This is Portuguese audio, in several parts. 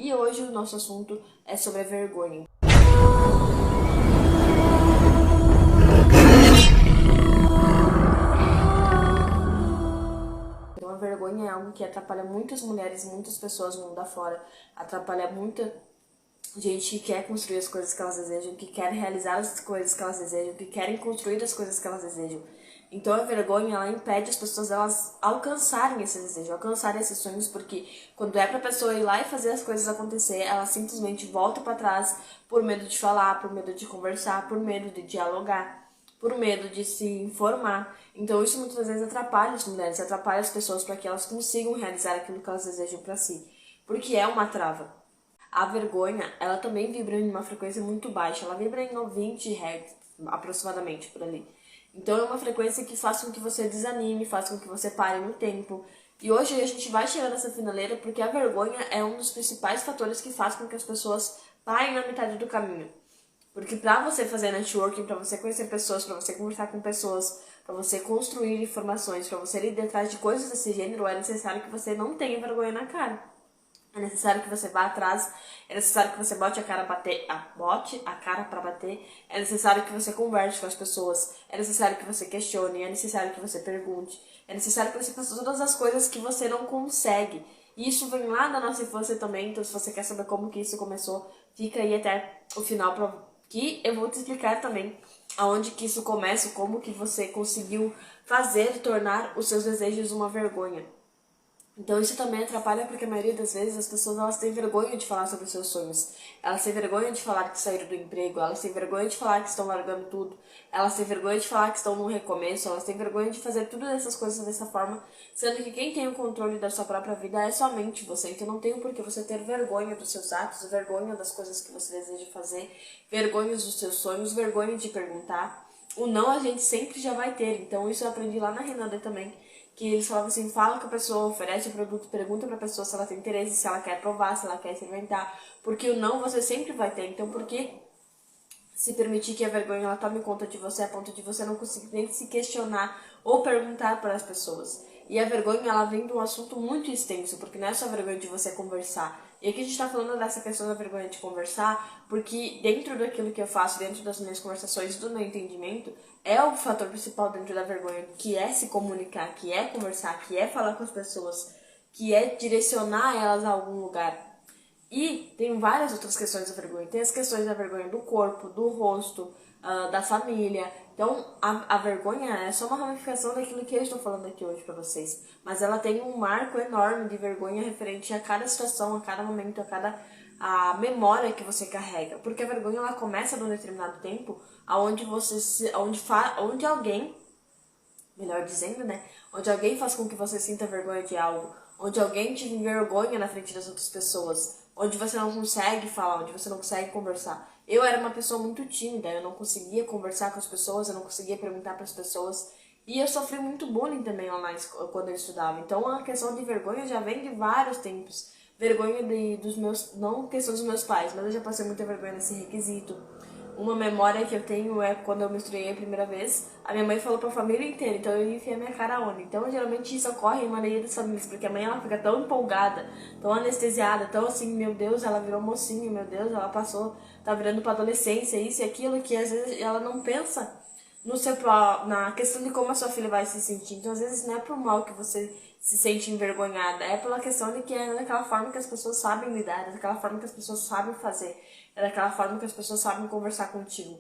e hoje o nosso assunto é sobre a vergonha. Então a vergonha é algo que atrapalha muitas mulheres, muitas pessoas no mundo afora, atrapalha muita gente que quer construir as coisas que elas desejam, que quer realizar as coisas que elas desejam, que querem construir as coisas que elas desejam. Então a vergonha, ela impede as pessoas elas alcançarem esse desejo, alcançarem esses sonhos, porque quando é pra pessoa ir lá e fazer as coisas acontecer, ela simplesmente volta pra trás por medo de falar, por medo de conversar, por medo de dialogar, por medo de se informar. Então isso muitas vezes atrapalha as mulheres, atrapalha as pessoas para que elas consigam realizar aquilo que elas desejam para si, porque é uma trava. A vergonha, ela também vibra em uma frequência muito baixa, ela vibra em 20 Hz, aproximadamente, por ali. Então é uma frequência que faz com que você desanime, faz com que você pare no tempo. E hoje a gente vai chegar nessa finaleira porque a vergonha é um dos principais fatores que faz com que as pessoas parem na metade do caminho. Porque pra você fazer networking, pra você conhecer pessoas, pra você conversar com pessoas, pra você construir informações, pra você ir atrás de coisas desse gênero, é necessário que você não tenha vergonha na cara. É necessário que você vá atrás, é necessário que você bote a cara para bater, é necessário que você converse com as pessoas, é necessário que você questione, é necessário que você pergunte, é necessário que você faça todas as coisas que você não consegue. E isso vem lá da nossa infância também, então se você quer saber como que isso começou, fica aí até o final que eu vou te explicar também aonde que isso começa, como que você conseguiu fazer, tornar os seus desejos uma vergonha. Então isso também atrapalha porque a maioria das vezes as pessoas elas têm vergonha de falar sobre os seus sonhos. Elas têm vergonha de falar que saíram do emprego, elas têm vergonha de falar que estão largando tudo, elas têm vergonha de falar que estão num recomeço, elas têm vergonha de fazer tudo essas coisas dessa forma, sendo que quem tem o controle da sua própria vida é somente você. Então não tem por que você ter vergonha dos seus atos, vergonha das coisas que você deseja fazer, vergonha dos seus sonhos, vergonha de perguntar. O não a gente sempre já vai ter, então isso eu aprendi lá na Renanda também, que eles falavam assim, fala com a pessoa, oferece o produto, pergunta pra pessoa se ela tem interesse, se ela quer provar, se ela quer experimentar, porque o não você sempre vai ter. Então por que se permitir que a vergonha ela tome conta de você a ponto de você não conseguir nem se questionar ou perguntar para as pessoas? E a vergonha ela vem de um assunto muito extenso, porque não é só a vergonha de você conversar. E aqui a gente tá falando dessa questão da vergonha de conversar, porque dentro daquilo que eu faço, dentro das minhas conversações, do meu entendimento, é o fator principal dentro da vergonha, que é se comunicar, que é conversar, que é falar com as pessoas, que é direcionar elas a algum lugar. E tem várias outras questões da vergonha. Tem as questões da vergonha do corpo, do rosto, da família. Então, a vergonha é só uma ramificação daquilo que eu estou falando aqui hoje para vocês. Mas ela tem um marco enorme de vergonha referente a cada situação, a cada momento, a memória que você carrega. Porque a vergonha ela começa num determinado tempo onde alguém, melhor dizendo, né? Onde alguém faz com que você sinta vergonha de algo, onde alguém te envergonha na frente das outras pessoas, onde você não consegue falar, onde você não consegue conversar. Eu era uma pessoa muito tímida, eu não conseguia conversar com as pessoas, eu não conseguia perguntar para as pessoas, e eu sofri muito bullying também lá quando eu estudava. Então a questão de vergonha já vem de vários tempos. Vergonha dos meus, não questão dos meus pais, mas eu já passei muita vergonha nesse requisito. Uma memória que eu tenho é quando eu menstruei a primeira vez, a minha mãe falou pra família inteira, então eu enfiei a minha cara onde. Então geralmente isso ocorre em maioria das famílias, porque a mãe ela fica tão empolgada, tão anestesiada, tão assim, meu Deus, ela virou mocinha, meu Deus, ela passou, tá virando pra adolescência, isso e aquilo, que às vezes ela não pensa na questão de como a sua filha vai se sentir. Então às vezes não é por mal que você se sente envergonhada, é pela questão de que é daquela forma que as pessoas sabem lidar, é daquela forma que as pessoas sabem fazer, é daquela forma que as pessoas sabem conversar contigo.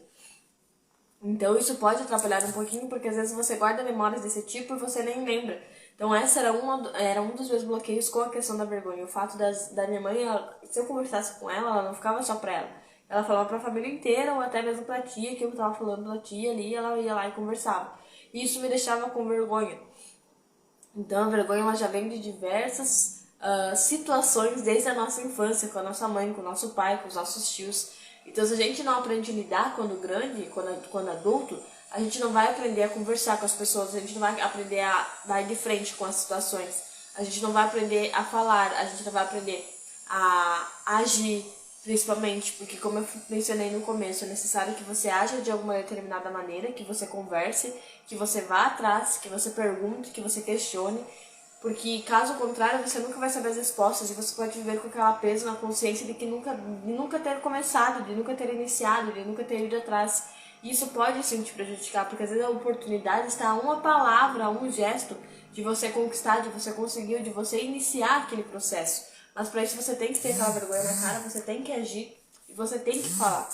Então isso pode atrapalhar um pouquinho, porque às vezes você guarda memórias desse tipo e você nem lembra. Então essa era um dos meus bloqueios com a questão da vergonha. O fato da minha mãe, se eu conversasse com ela não ficava só pra ela. Ela falava pra família inteira, ou até mesmo pra tia, que eu tava falando da tia ali, ela ia lá e conversava. E isso me deixava com vergonha. Então a vergonha ela já vem de diversas situações desde a nossa infância, com a nossa mãe, com o nosso pai, com os nossos tios. Então se a gente não aprende a lidar quando grande, quando adulto, a gente não vai aprender a conversar com as pessoas, a gente não vai aprender a dar de frente com as situações, a gente não vai aprender a falar, a gente não vai aprender a agir, principalmente, porque como eu mencionei no começo, é necessário que você aja de alguma determinada maneira, que você converse, que você vá atrás, que você pergunte, que você questione, Porque, caso contrário, você nunca vai saber as respostas e você pode viver com aquela peso na consciência de que nunca ter começado, de nunca ter iniciado, de nunca ter ido atrás. E isso pode sim te prejudicar, porque às vezes a oportunidade está a uma palavra, a um gesto de você conquistar, de você conseguir, de você iniciar aquele processo. Mas para isso você tem que ter aquela vergonha na cara, você tem que agir e você tem que falar.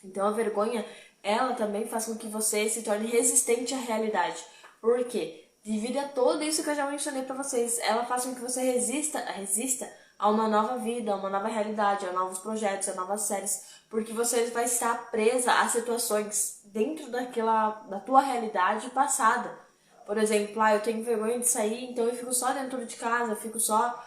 Então a vergonha, ela também faz com que você se torne resistente à realidade. Por quê? Devido a tudo isso que eu já mencionei pra vocês, ela faz com que você resista a uma nova vida, a uma nova realidade, a novos projetos, a novas séries, porque você vai estar presa a situações dentro da tua realidade passada. Por exemplo, eu tenho vergonha de sair, então eu fico só dentro de casa, eu fico só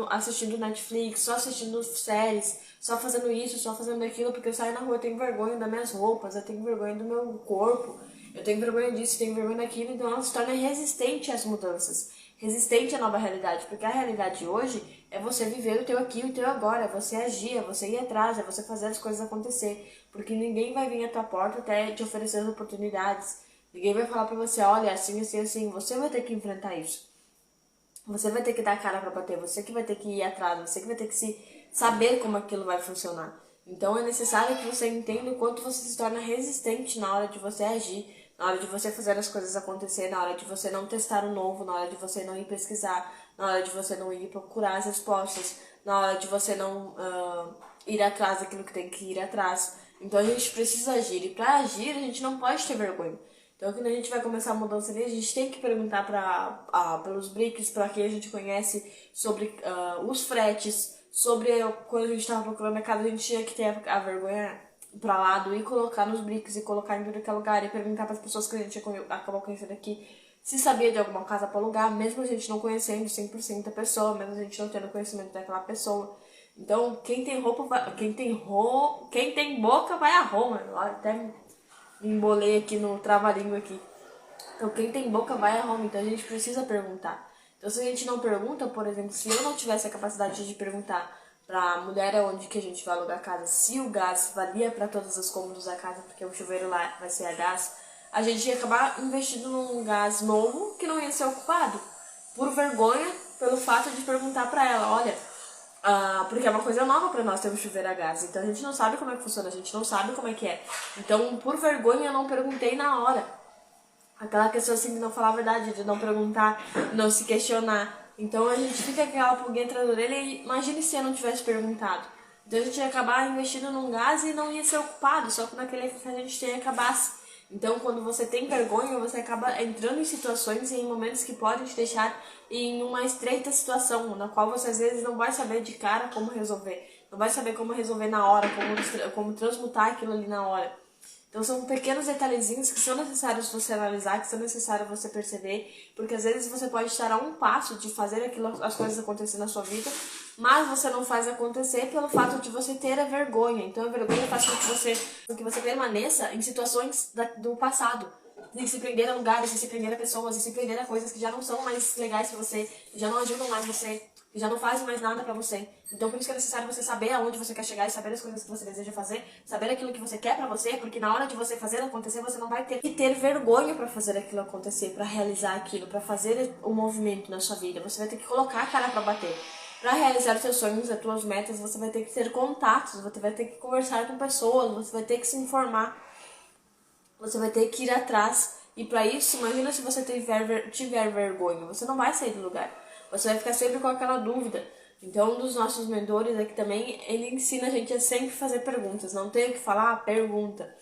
assistindo Netflix, só assistindo séries, só fazendo isso, só fazendo aquilo, porque eu saio na rua, eu tenho vergonha das minhas roupas, eu tenho vergonha do meu corpo, eu tenho vergonha disso, eu tenho vergonha daquilo, então ela se torna resistente às mudanças, resistente à nova realidade, porque a realidade hoje é você viver o teu aqui e o teu agora, é você agir, é você ir atrás, é você fazer as coisas acontecer, porque ninguém vai vir à tua porta até te oferecer as oportunidades, ninguém vai falar pra você, olha, assim, assim, assim, você vai ter que enfrentar isso. Você vai ter que dar a cara pra bater, você que vai ter que ir atrás, você que vai ter que saber como aquilo vai funcionar. Então é necessário que você entenda o quanto você se torna resistente na hora de você agir, na hora de você fazer as coisas acontecer, na hora de você não testar o novo, na hora de você não ir pesquisar, na hora de você não ir procurar as respostas, na hora de você não ir atrás daquilo que tem que ir atrás. Então a gente precisa agir, e para agir a gente não pode ter vergonha. Então, quando a gente vai começar a mudança ali, a gente tem que perguntar pelos BRICS, para quem a gente conhece, sobre os fretes, sobre quando a gente estava procurando a casa, a gente tinha que ter a vergonha para lado e colocar nos BRICS e colocar em todo aquele lugar e perguntar para as pessoas que a gente acabou conhecendo aqui se sabia de alguma casa para alugar, mesmo a gente não conhecendo 100% da pessoa, mesmo a gente não tendo conhecimento daquela pessoa. Então, quem tem boca vai a Roma. Até embolei aqui no trava-língua aqui. Então, quem tem boca vai a Roma. Então, a gente precisa perguntar. Então, se a gente não pergunta, por exemplo, se eu não tivesse a capacidade de perguntar pra mulher onde que a gente vai alugar a casa, se o gás valia para todos os cômodos da casa, porque o chuveiro lá vai ser a gás, a gente ia acabar investindo num gás novo que não ia ser ocupado. Por vergonha, pelo fato de perguntar pra ela, olha, porque é uma coisa nova pra nós ter um chuveiro a gás. Então a gente não sabe como é que funciona, a gente não sabe como é que é. Então, por vergonha, eu não perguntei na hora. Aquela questão assim de não falar a verdade, de não perguntar, não se questionar. Então a gente fica com aquela pulguinha atrás da orelha e imagine se eu não tivesse perguntado. Então a gente ia acabar investindo num gás e não ia ser ocupado, só que naquele que a gente tem acabasse. Então, quando você tem vergonha, você acaba entrando em situações e em momentos que podem te deixar em uma estreita situação, na qual você às vezes não vai saber de cara como resolver, não vai saber como resolver na hora, como transmutar aquilo ali na hora. Então são pequenos detalhezinhos que são necessários você analisar, que são necessários você perceber, porque às vezes você pode estar a um passo de fazer as coisas acontecer na sua vida, mas você não faz acontecer pelo fato de você ter a vergonha. Então a vergonha faz com que você permaneça em situações do passado, de se prender a lugares, de se prender a pessoas, de se prender a coisas que já não são mais legais pra você, que já não ajudam mais você, que já não fazem mais nada pra você. Então por isso que é necessário você saber aonde você quer chegar e saber as coisas que você deseja fazer, saber aquilo que você quer pra você, porque na hora de você fazer acontecer, você não vai ter que ter vergonha pra fazer aquilo acontecer, pra realizar aquilo, pra fazer o movimento na sua vida. Você vai ter que colocar a cara pra bater. Para realizar os seus sonhos, as suas metas, você vai ter que ter contatos, você vai ter que conversar com pessoas, você vai ter que se informar, você vai ter que ir atrás. E para isso, imagina se você tiver vergonha, você não vai sair do lugar. Você vai ficar sempre com aquela dúvida. Então, um dos nossos mentores aqui também, ele ensina a gente a sempre fazer perguntas. Não tem o que falar? Pergunta.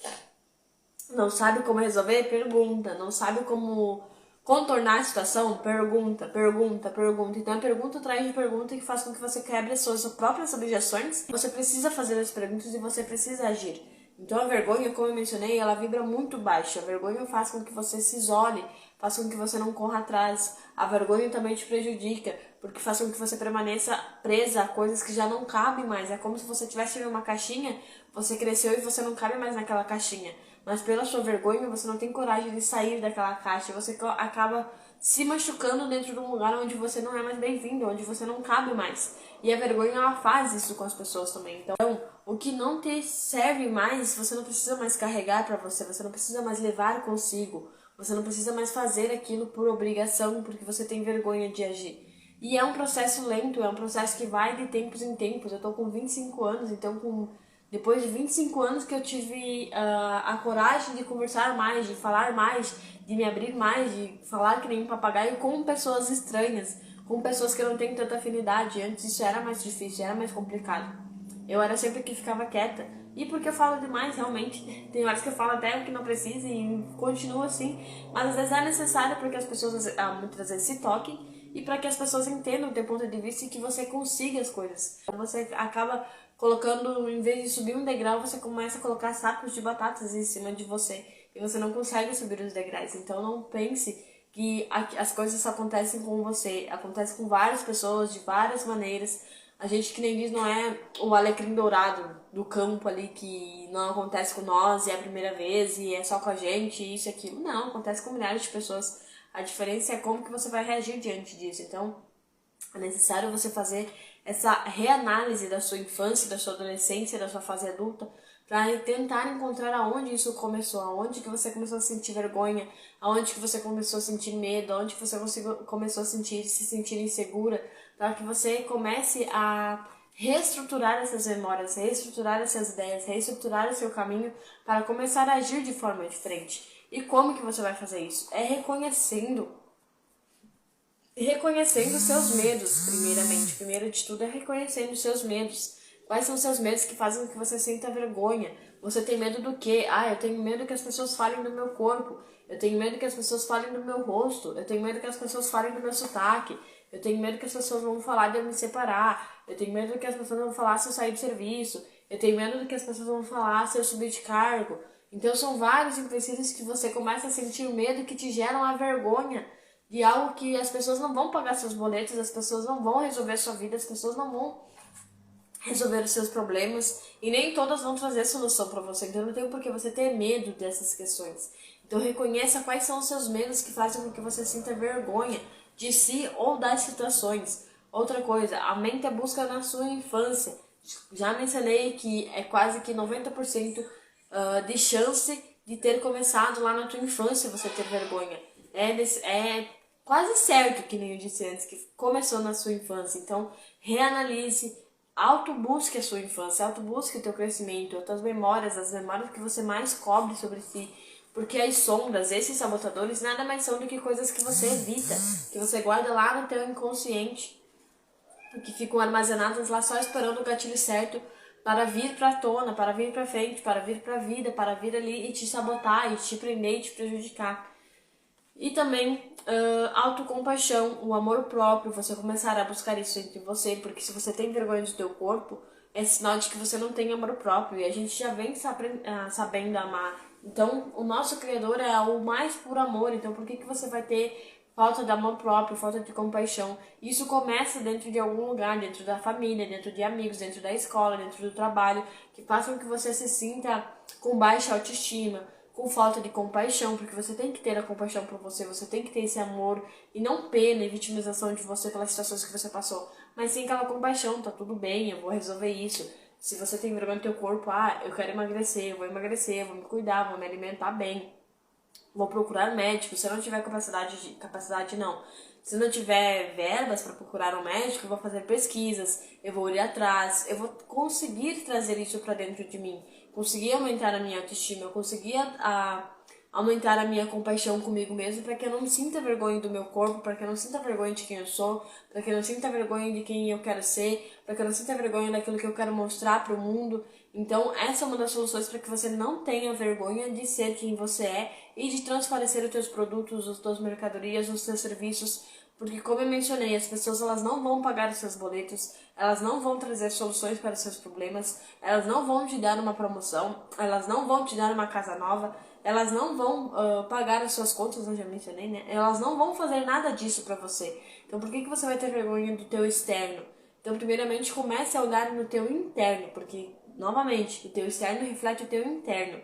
Não sabe como resolver? Pergunta. Não sabe como contornar a situação? Pergunta, pergunta, pergunta. Então, a pergunta atrás de pergunta que faz com que você quebre as suas próprias objeções. Você precisa fazer as perguntas e você precisa agir. Então, a vergonha, como eu mencionei, ela vibra muito baixo. A vergonha faz com que você se isole, faz com que você não corra atrás. A vergonha também te prejudica, porque faz com que você permaneça presa a coisas que já não cabem mais. É como se você estivesse em uma caixinha, você cresceu e você não cabe mais naquela caixinha. Mas pela sua vergonha, você não tem coragem de sair daquela caixa. E você acaba se machucando dentro de um lugar onde você não é mais bem-vindo, onde você não cabe mais. E a vergonha, ela faz isso com as pessoas também. Então, o que não te serve mais, você não precisa mais carregar pra você, você não precisa mais levar consigo. Você não precisa mais fazer aquilo por obrigação, porque você tem vergonha de agir. E é um processo lento, é um processo que vai de tempos em tempos. Eu tô com 25 anos, então depois de 25 anos que eu tive a coragem de conversar mais, de falar mais, de me abrir mais, de falar que nem um papagaio com pessoas estranhas, com pessoas que eu não tenho tanta afinidade. Antes isso era mais difícil, era mais complicado. Eu era sempre que ficava quieta. E porque eu falo demais, realmente. Tem horas que eu falo até o que não precisa e continuo assim. Mas às vezes é necessário para que as pessoas muitas vezes se toquem e para que as pessoas entendam o teu ponto de vista e que você consiga as coisas. Você acaba colocando, em vez de subir um degrau, você começa a colocar sacos de batatas em cima de você. E você não consegue subir os degraus. Então não pense que as coisas só acontecem com você. Acontece com várias pessoas, de várias maneiras. A gente, que nem diz, não é o alecrim dourado do campo ali que não acontece com nós e é a primeira vez e é só com a gente, isso e aquilo. Não, acontece com milhares de pessoas. A diferença é como que você vai reagir diante disso. Então, é necessário você fazer essa reanálise da sua infância, da sua adolescência, da sua fase adulta, para tentar encontrar aonde isso começou, aonde que você começou a sentir vergonha, aonde que você começou a sentir medo, aonde que você começou a se sentir insegura, para que você comece a reestruturar essas memórias, reestruturar essas ideias, reestruturar o seu caminho para começar a agir de forma diferente. E como que você vai fazer isso? É reconhecendo os seus medos, primeiramente. Primeiro de tudo é reconhecendo os seus medos. Quais são os seus medos que fazem com que você sinta vergonha? Você tem medo do quê? Eu tenho medo que as pessoas falem do meu corpo. Eu tenho medo que as pessoas falem do meu rosto. Eu tenho medo que as pessoas falem do meu sotaque. Eu tenho medo que as pessoas vão falar de eu me separar. Eu tenho medo que as pessoas vão falar se eu sair do serviço. Eu tenho medo do que as pessoas vão falar se eu subir de cargo. Então são vários empecilhos que você começa a sentir medo que te geram a vergonha de algo que as pessoas não vão pagar seus boletos, as pessoas não vão resolver a sua vida, as pessoas não vão resolver os seus problemas e nem todas vão trazer solução para você. Então não tem por que você ter medo dessas questões. Então reconheça quais são os seus medos que fazem com que você sinta vergonha de si ou das situações. Outra coisa, aumente a busca na sua infância. Já mencionei que é quase que 90% de chance de ter começado lá na tua infância você ter vergonha. É quase certo, que nem eu disse antes, que começou na sua infância. Então, reanalise, autobusque a sua infância, autobusque o teu crescimento, as tuas memórias, as memórias que você mais cobre sobre si. Porque as sombras, esses sabotadores, nada mais são do que coisas que você evita, que você guarda lá no teu inconsciente, que ficam armazenadas lá só esperando o gatilho certo para vir pra tona, para vir pra frente, para vir pra vida, para vir ali e te sabotar, e te prender, e te prejudicar. E também autocompaixão, o amor próprio, você começar a buscar isso entre você, porque se você tem vergonha do teu corpo, é sinal de que você não tem amor próprio, e a gente já vem sabendo amar. Então, o nosso Criador é o mais puro amor, então por que você vai ter falta de amor próprio, falta de compaixão? Isso começa dentro de algum lugar, dentro da família, dentro de amigos, dentro da escola, dentro do trabalho, que façam que você se sinta com baixa autoestima, com falta de compaixão, porque você tem que ter a compaixão por você, você tem que ter esse amor, e não pena e vitimização de você pelas situações que você passou, mas sim aquela compaixão, tá tudo bem, eu vou resolver isso. Se você tem vergonha do teu corpo, eu quero emagrecer, eu vou me cuidar, vou me alimentar bem, vou procurar médico. Se eu não tiver capacidade não. Se não tiver verbas para procurar um médico, eu vou fazer pesquisas, eu vou ir atrás, eu vou conseguir trazer isso para dentro de mim, conseguir aumentar a minha autoestima, eu conseguir aumentar a minha compaixão comigo mesmo, para que eu não sinta vergonha do meu corpo, para que eu não sinta vergonha de quem eu sou, para que eu não sinta vergonha de quem eu quero ser, para que eu não sinta vergonha daquilo que eu quero mostrar para o mundo. Então, essa é uma das soluções para que você não tenha vergonha de ser quem você é e de transparecer os teus produtos, as tuas mercadorias, os teus serviços, porque, como eu mencionei, as pessoas elas não vão pagar os seus boletos, elas não vão trazer soluções para os seus problemas, elas não vão te dar uma promoção, elas não vão te dar uma casa nova, elas não vão pagar as suas contas, eu já mencionei, né? Elas não vão fazer nada disso para você. Então, por que você vai ter vergonha do teu externo? Então, primeiramente, comece a olhar no teu interno, porque, novamente, o teu externo reflete o teu interno.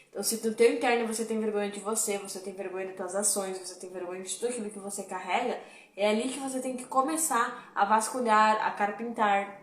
Então, se no teu interno você tem vergonha de você tem vergonha das tuas ações, você tem vergonha de tudo aquilo que você carrega, é ali que você tem que começar a vasculhar, a carpinar,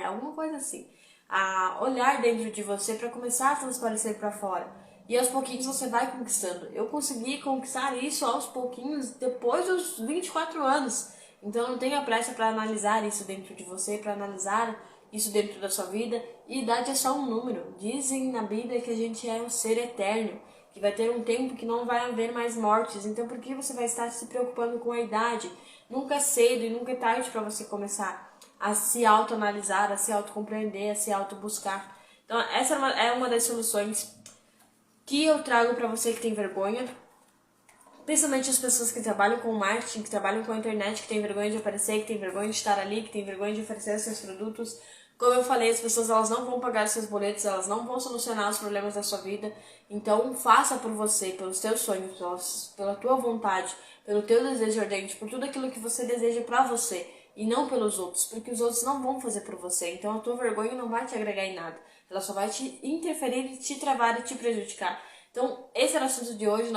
alguma coisa assim. A olhar dentro de você para começar a transparecer para fora. E aos pouquinhos você vai conquistando. Eu consegui conquistar isso aos pouquinhos depois dos 24 anos. Então não tenha pressa para analisar isso dentro de você, para analisar isso dentro da sua vida. E idade é só um número. Dizem na Bíblia que a gente é um ser eterno, que vai ter um tempo que não vai haver mais mortes. Então por que você vai estar se preocupando com a idade? Nunca é cedo e nunca é tarde para você começar a se autoanalisar, a se autocompreender, a se autobuscar. Então essa é uma das soluções que eu trago para você que tem vergonha, principalmente as pessoas que trabalham com marketing, que trabalham com a internet, que tem vergonha de aparecer, que tem vergonha de estar ali, que tem vergonha de oferecer seus produtos. Como eu falei, as pessoas elas não vão pagar seus boletos, elas não vão solucionar os problemas da sua vida. Então faça por você, pelos teus sonhos, pela tua vontade, pelo teu desejo ardente, por tudo aquilo que você deseja para você e não pelos outros, porque os outros não vão fazer por você. Então a tua vergonha não vai te agregar em nada, ela só vai te interferir, te travar e te prejudicar. Então esse era o assunto de hoje.